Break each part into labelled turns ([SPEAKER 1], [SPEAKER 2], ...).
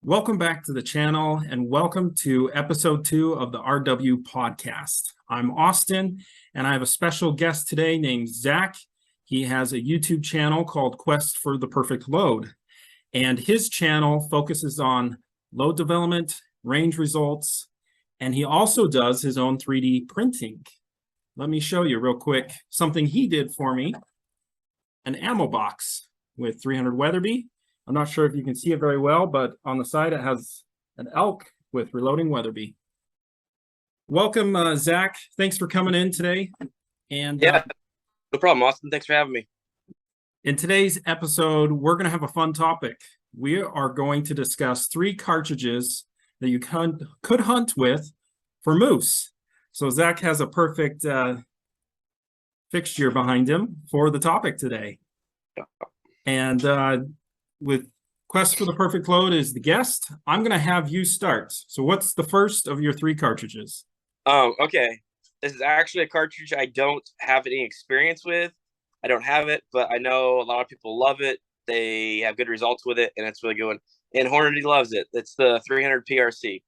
[SPEAKER 1] Welcome back to the channel and welcome to episode 2 of the RW podcast. I'm Austin and I have a special guest today named Zach. He has a YouTube channel called Quest for the Perfect Load, and his channel focuses on load development, range results, and he also does his own 3D printing. Let me show you real quick something he did for me. An ammo box with 300 Weatherby. I'm not sure if you can see it very well, but on the side it has an elk with reloading Weatherby. Welcome, Zach. Thanks for coming in today. And
[SPEAKER 2] no problem, Austin. Thanks for having me.
[SPEAKER 1] In today's episode, we're going to have a fun topic. We are going to discuss 3 cartridges that you could hunt with for moose. So Zach has a perfect fixture behind him for the topic today. And with Quest for the Perfect Load as the guest, I'm going to have you start. So what's the first of your 3 cartridges?
[SPEAKER 2] Okay. This is actually a cartridge I don't have any experience with. I don't have it, but I know a lot of people love it. They have good results with it, and it's really good. And Hornady loves it. It's the 300 PRC.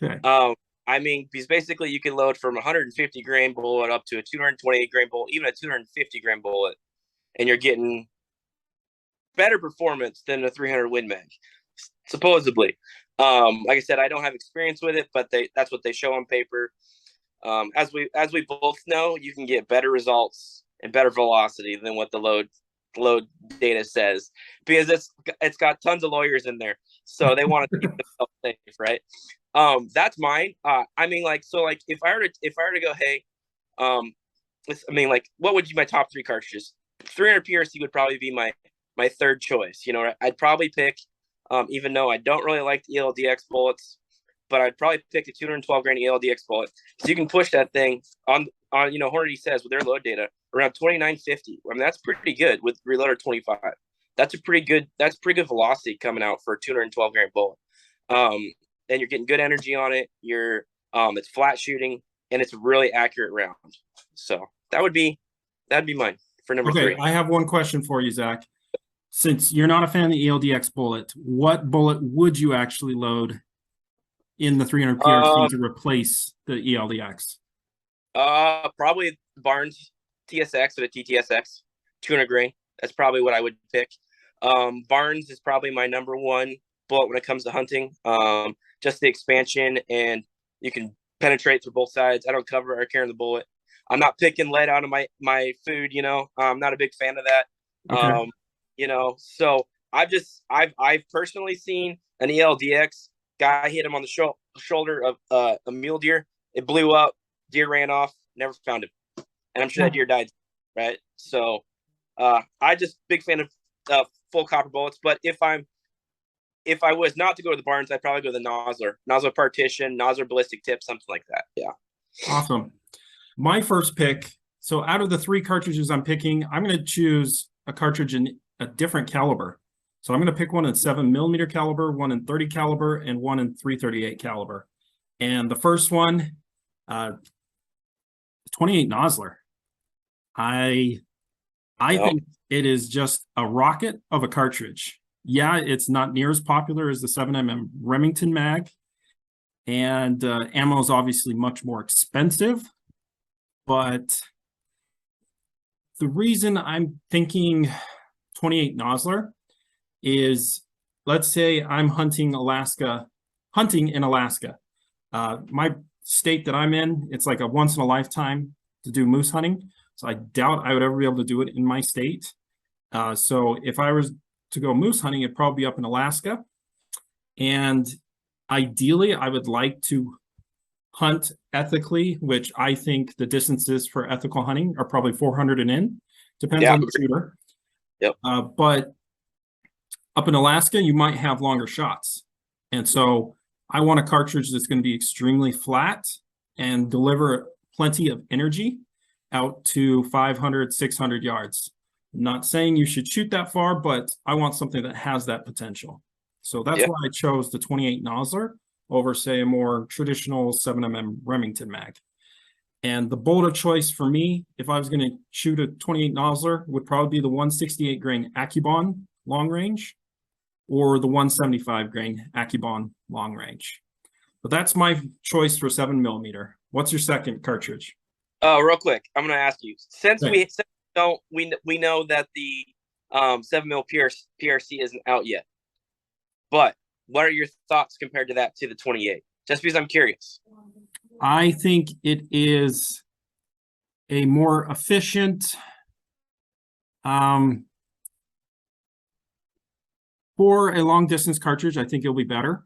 [SPEAKER 1] Okay.
[SPEAKER 2] I mean, because basically you can load from 150 grain bullet up to a 228 grain bullet, even a 250 grain bullet, and you're getting better performance than a 300 Win Mag, supposedly. Like I said, I don't have experience with it, but that's what they show on paper. As we both know, you can get better results and better velocity than what the load data says, because it's got tons of lawyers in there, so they want to keep themselves safe, right? That's mine. I mean, like, so, like, if I were to go, hey, I mean, like, what would be my top 3 cartridges? 300 PRC would probably be my third choice. You know, I'd probably pick, even though I don't really like the ELDX bullets, but I'd probably pick a 212 grain ELDX bullet, so you can push that thing on. You know, Hornady says with their load data around 2950. I mean, that's pretty good with reloader 25. That's pretty good velocity coming out for a 212 grain bullet. And you're getting good energy on it. It's flat shooting, and it's a really accurate round. So that'd be mine for number 3.
[SPEAKER 1] I have one question for you, Zach. Since you're not a fan of the ELDX bullet, what bullet would you actually load in the 300 PRC to replace the ELDX?
[SPEAKER 2] Probably Barnes TSX or the TTSX 200 grain. That's probably what I would pick. Barnes is probably my number 1 bullet when it comes to hunting. Just the expansion, and you can penetrate through both sides. I don't cover or carry the bullet. I'm not picking lead out of my food. You know, I'm not a big fan of that.
[SPEAKER 1] Okay.
[SPEAKER 2] You know, so I've personally seen an ELDX guy hit him on the shoulder of a mule deer. It blew up. Deer ran off. Never found him, and I'm sure that deer died. Right. So, I just big fan of full copper bullets. But if I was not to go to the Barnes, I'd probably go to the Nosler partition, Nosler ballistic tip, something like that. Yeah.
[SPEAKER 1] Awesome. My first pick. So out of the 3 cartridges I'm picking, I'm going to choose a cartridge in a different caliber. So I'm going to pick one in 7mm caliber, one in 30 caliber, and one in 338 caliber. And the first one, 28 Nosler. I think it is just a rocket of a cartridge. Yeah, it's not near as popular as the 7mm Remington mag, and ammo is obviously much more expensive. But the reason I'm thinking 28 Nosler is, let's say I'm hunting in Alaska. My state that I'm in, it's like a once in a lifetime to do moose hunting. So I doubt I would ever be able to do it in my state. So if I was to go moose hunting, it'd probably be up in Alaska. And ideally, I would like to hunt ethically, which I think the distances for ethical hunting are probably 400 and in. Depends on the shooter.
[SPEAKER 2] Yep.
[SPEAKER 1] But up in Alaska, you might have longer shots. And so I want a cartridge that's going to be extremely flat and deliver plenty of energy out to 500, 600 yards. I'm not saying you should shoot that far, but I want something that has that potential. So that's why I chose the 28 Nosler over, say, a more traditional 7mm Remington mag. And the bullet of choice for me, if I was going to shoot a 28 Nosler, would probably be the 168 grain AccuBond long range. or the 175 grain AccuBond long range. But that's my choice for 7mm. What's your second cartridge?
[SPEAKER 2] Oh, real quick, I'm going to ask you, since
[SPEAKER 1] Okay.
[SPEAKER 2] we know that the 7mm PRC isn't out yet, but what are your thoughts compared to that to the 28? Just because I'm curious.
[SPEAKER 1] I think it is a more efficient, for a long distance cartridge. I think it'll be better.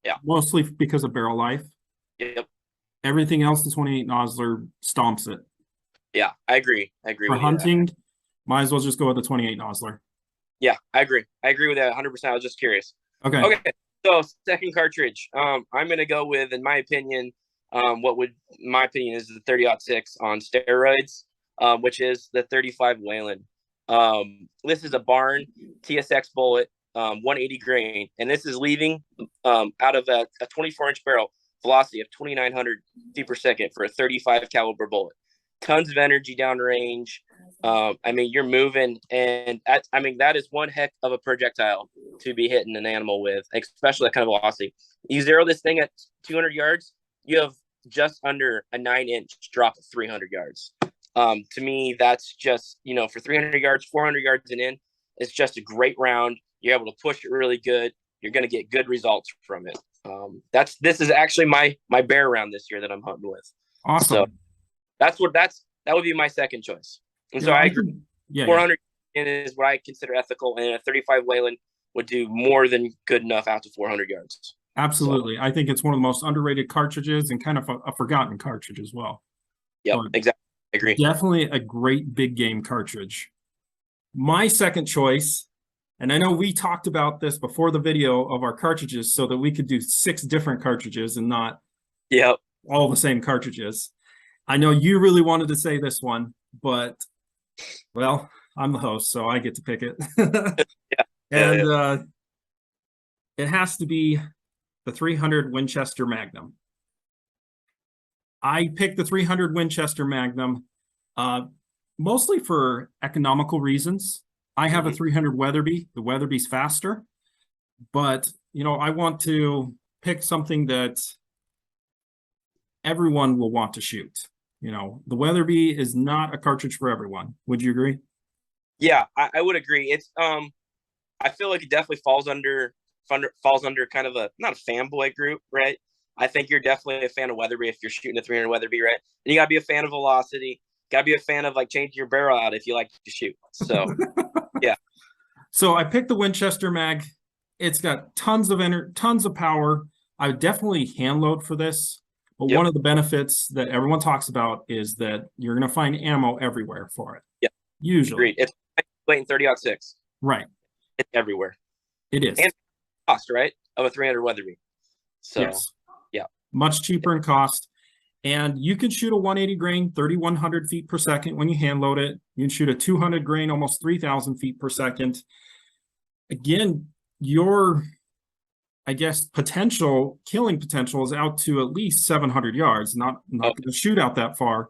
[SPEAKER 2] Yeah.
[SPEAKER 1] Mostly because of barrel life.
[SPEAKER 2] Yep.
[SPEAKER 1] Everything else, the 28 Nosler stomps it.
[SPEAKER 2] Yeah, I agree. I agree
[SPEAKER 1] For
[SPEAKER 2] with
[SPEAKER 1] hunting, might as well just go with the 28 Nosler.
[SPEAKER 2] Yeah, I agree. I agree with that 100%. I was just curious.
[SPEAKER 1] Okay.
[SPEAKER 2] Okay. So second cartridge. I'm gonna go with, in my opinion, my opinion is the 30-06 on steroids, which is the 35 Whelen. This is a barn TSX bullet, 180 grain, and this is leaving out of a 24-inch barrel, velocity of 2,900 feet per second for a 35 caliber bullet. Tons of energy downrange. I mean, you're moving, and that is one heck of a projectile to be hitting an animal with, especially that kind of velocity. You zero this thing at 200 yards, you have just under a 9-inch drop of 300 yards. To me, that's just, for 300 yards, 400 yards and in, it's just a great round. You're able to push it really good. You're going to get good results from it. This is actually my bear round this year that I'm hunting with.
[SPEAKER 1] Awesome.
[SPEAKER 2] So that would be my second choice. And
[SPEAKER 1] Yeah,
[SPEAKER 2] so I agree. 400 is what I consider ethical, and a 35 Whelen would do more than good enough out to 400 yards.
[SPEAKER 1] Absolutely. So, I think it's one of the most underrated cartridges and kind of a forgotten cartridge as well.
[SPEAKER 2] Yeah, exactly. I agree.
[SPEAKER 1] Definitely a great big game cartridge. My second choice, and I know we talked about this before the video of our cartridges so that we could do 6 different cartridges and not all the same cartridges. I know you really wanted to say this one, but, well, I'm the host, so I get to pick it. It has to be the 300 Winchester Magnum. I picked the 300 Winchester Magnum mostly for economical reasons. I have a 300 Weatherby. The Weatherby's faster, but I want to pick something that everyone will want to shoot. The Weatherby is not a cartridge for everyone. Would you agree?
[SPEAKER 2] Yeah, I would agree. It's I feel like it definitely falls under kind of not a fanboy group, right? I think you're definitely a fan of Weatherby if you're shooting a 300 Weatherby, right? And you gotta be a fan of velocity. Gotta be a fan of changing your barrel out if you like to shoot. So yeah.
[SPEAKER 1] So I picked the Winchester Mag. It's got tons of power. I would definitely hand load for this. But one of the benefits that everyone talks about is that you're going to find ammo everywhere for it.
[SPEAKER 2] Yeah.
[SPEAKER 1] Usually.
[SPEAKER 2] Agreed. It's in 30-06.
[SPEAKER 1] Right.
[SPEAKER 2] It's everywhere.
[SPEAKER 1] It is.
[SPEAKER 2] And cost, right? Of a 300 Weatherby. So,
[SPEAKER 1] yes.
[SPEAKER 2] Yeah.
[SPEAKER 1] Much cheaper in cost. And you can shoot a 180 grain, 3,100 feet per second when you hand load it. You can shoot a 200 grain, almost 3,000 feet per second. Again, your, I guess, killing potential is out to at least 700 yards. Not going to shoot out that far,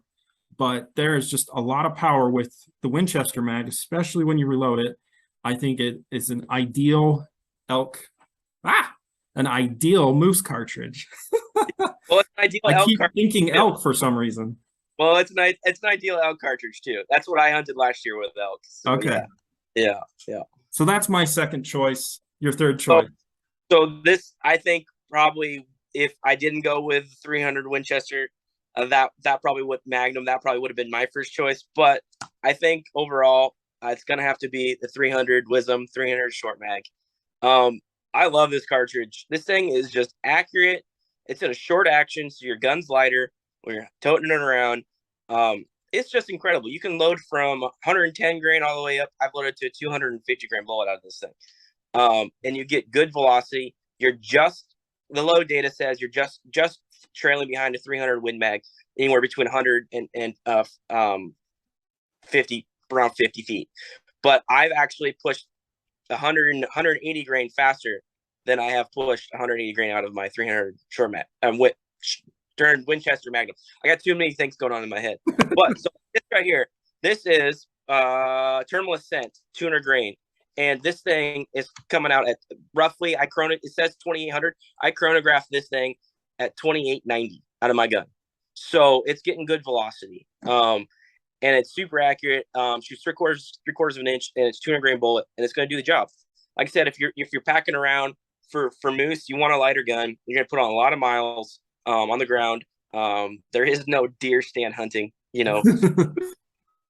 [SPEAKER 1] but there is just a lot of power with the Winchester mag, especially when you reload it. I think it is an ideal moose cartridge.
[SPEAKER 2] Well, it's an ideal
[SPEAKER 1] I keep thinking elk for some reason.
[SPEAKER 2] Well, it's an ideal elk cartridge too. That's what I hunted last year with elk. So,
[SPEAKER 1] okay.
[SPEAKER 2] Yeah.
[SPEAKER 1] So that's my second choice. Your third choice.
[SPEAKER 2] So this, I think, probably if I didn't go with 300 Winchester, that probably would Magnum. That probably would have been my first choice. But I think overall, it's gonna have to be the 300 Wisdom 300 short mag. I love this cartridge. This thing is just accurate. It's in a short action, so your gun's lighter when you're toting it around. It's just incredible. You can load from 110 grain all the way up. I've loaded to a 250 grain bullet out of this thing. And you get good velocity. The load data says you're just trailing behind a 300 Win Mag, anywhere between 100 and 50, around 50 feet. But I've actually pushed 180 grain faster than I have pushed 180 grain out of my 300 short mag. During Winchester Magnum. I got too many things going on in my head. But so this right here, this is Terminal Ascent 200 grain. And this thing is coming out at roughly, it says 2,800. I chronographed this thing at 2,890 out of my gun. So it's getting good velocity. And it's super accurate. Shoots three quarters of an inch, and it's 200 grain bullet, and it's going to do the job. Like I said, if you're packing around for moose, you want a lighter gun. You're going to put on a lot of miles on the ground. There is no deer stand hunting, you know.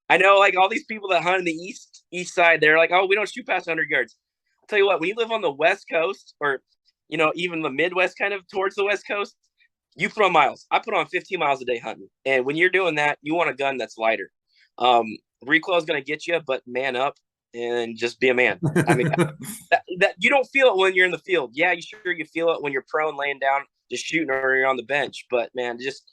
[SPEAKER 2] I know, like, all these people that hunt in the east side, they're like, oh, we don't shoot past 100 yards. I'll tell you what, when you live on the West Coast, or, you know, even the Midwest, kind of towards the West Coast, you put on miles. I put on 15 miles a day hunting. And when you're doing that, you want a gun that's lighter. Recoil is going to get you, but man up and just be a man. I mean, that you don't feel it when you're in the field. Yeah, you feel it when you're prone, laying down, just shooting, or you're on the bench. But man, just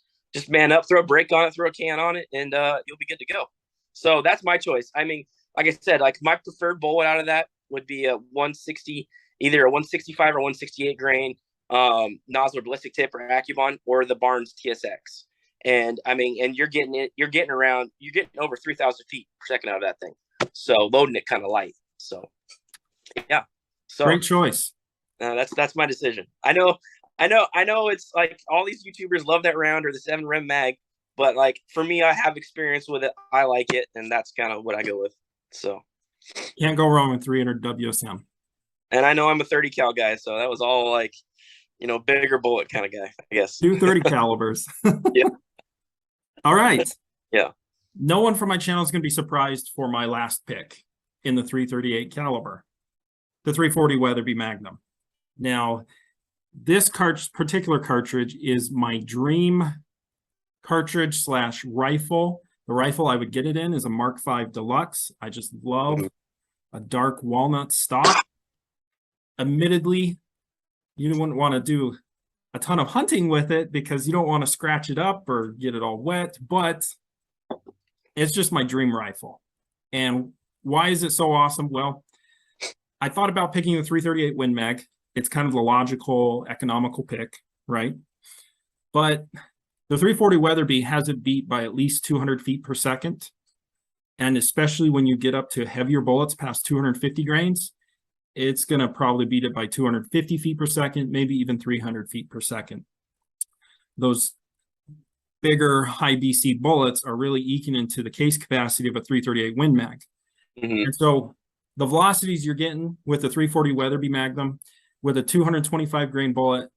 [SPEAKER 2] man up, throw a brake on it, throw a can on it, and you'll be good to go. So that's my choice. I mean, like I said, like, my preferred bullet out of that would be a 160, either a 165 or 168 grain Nosler ballistic tip or Accubon, or the Barnes TSX. And I mean, and you're getting over 3,000 feet per second out of that thing. So loading it kind of light. So yeah. So
[SPEAKER 1] great choice.
[SPEAKER 2] That's my decision. I know it's like all these YouTubers love that round or the 7 Rem mag, but like, for me, I have experience with it. I like it, and that's kind of what I go with. So
[SPEAKER 1] can't go wrong with 300 WSM.
[SPEAKER 2] And I know I'm a 30 cal guy, so that was all like, you know, bigger bullet kind of guy, I guess.
[SPEAKER 1] 230 calibers.
[SPEAKER 2] Yeah.
[SPEAKER 1] All right.
[SPEAKER 2] Yeah.
[SPEAKER 1] No one from my channel is going to be surprised for my last pick in the 338 caliber, the 340 Weatherby Magnum. Now, this particular cartridge is my dream cartridge / rifle. The rifle I would get it in is a Mark V Deluxe. I just love a dark walnut stock. Admittedly, you wouldn't want to do a ton of hunting with it because you don't want to scratch it up or get it all wet, but it's just my dream rifle. And why is it so awesome? Well, I thought about picking the 338 Win Mag. It's kind of the logical, economical pick, right? But the 340 Weatherby has it beat by at least 200 feet per second. And especially when you get up to heavier bullets past 250 grains, it's going to probably beat it by 250 feet per second, maybe even 300 feet per second. Those bigger high BC bullets are really eking into the case capacity of a 338 Win Mag. And so the velocities you're getting with the 340 Weatherby Magnum with a 225 grain bullet,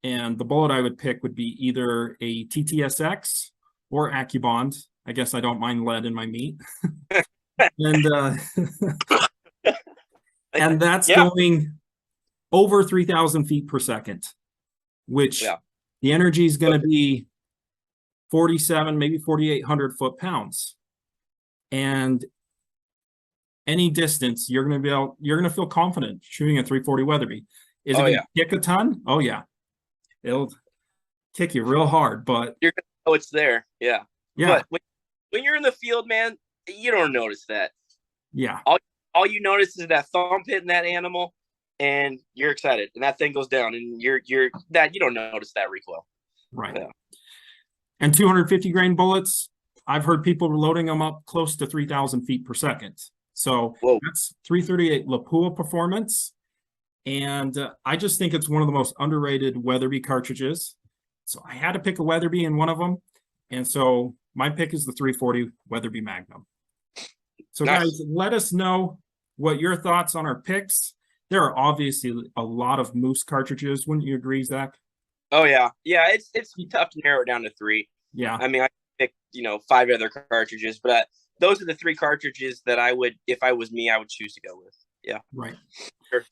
[SPEAKER 1] and the bullet I would pick would be either a TTSX or Accubond. I guess I don't mind lead in my meat. And that's going over 3,000 feet per second, which the energy is going to be 47, maybe 4,800 foot-pounds. And any distance, you're going to feel confident shooting a 340 Weatherby. Is it going to kick a ton? Oh yeah, it'll kick you real hard, but
[SPEAKER 2] you're going to know it's there. Yeah. But when you're in the field, man, you don't notice that.
[SPEAKER 1] Yeah.
[SPEAKER 2] All you notice is that thump hitting that animal, and you're excited, and that thing goes down, and you don't notice that recoil.
[SPEAKER 1] Right. Yeah. And 250 grain bullets, I've heard people loading them up close to 3,000 feet per second. So that's 338 Lapua performance. And I just think it's one of the most underrated Weatherby cartridges. So I had to pick a Weatherby in one of them. And so my pick is the 340 Weatherby Magnum. So guys, let us know what your thoughts on our picks. There are obviously a lot of moose cartridges. Wouldn't you agree, Zach?
[SPEAKER 2] Oh yeah. Yeah, it's tough to narrow it down to 3.
[SPEAKER 1] Yeah.
[SPEAKER 2] I mean, I picked, 5 other cartridges, but those are the 3 cartridges that I would, if I was me, I would choose to go with. Yeah.
[SPEAKER 1] Right.
[SPEAKER 2] Sure.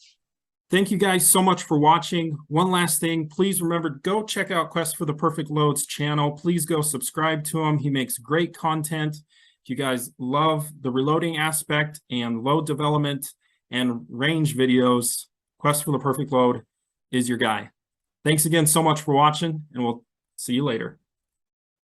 [SPEAKER 1] Thank you guys so much for watching. One last thing, please remember, go check out Quest for the Perfect Loads channel. Please go subscribe to him. He makes great content. If you guys love the reloading aspect and load development and range videos, Quest for the Perfect Load is your guy. Thanks again so much for watching, and we'll see you later.